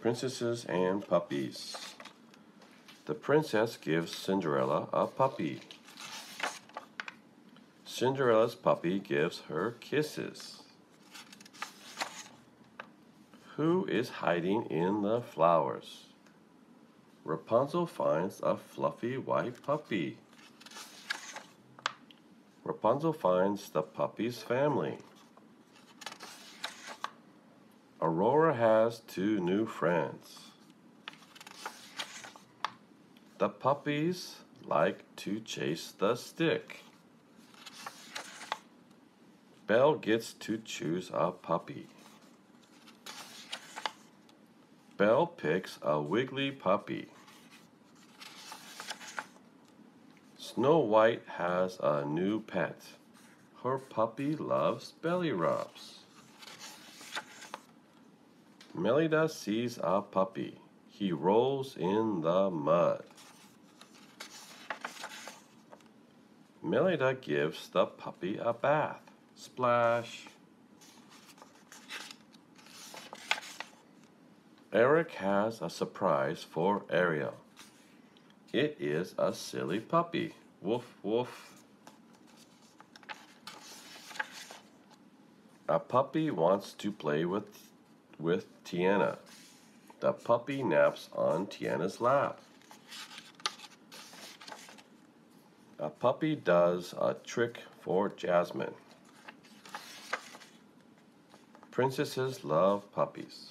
Princesses and Puppies. The princess gives Cinderella a puppy. Cinderella's puppy gives her kisses. Who is hiding in the flowers? Rapunzel finds a fluffy white puppy. Rapunzel finds the puppy's family. Aurora has 2 new friends. The puppies like to chase the stick. Belle gets to choose a puppy. Belle picks a wiggly puppy. Snow White has a new pet. Her puppy loves belly rubs. Melida sees a puppy. He rolls in the mud. Melida gives the puppy a bath. Splash! Eric has a surprise for Ariel. It is a silly puppy. Woof, woof. A puppy wants to play with Tiana. The puppy naps on Tiana's lap. A puppy does a trick for Jasmine. Princesses love puppies.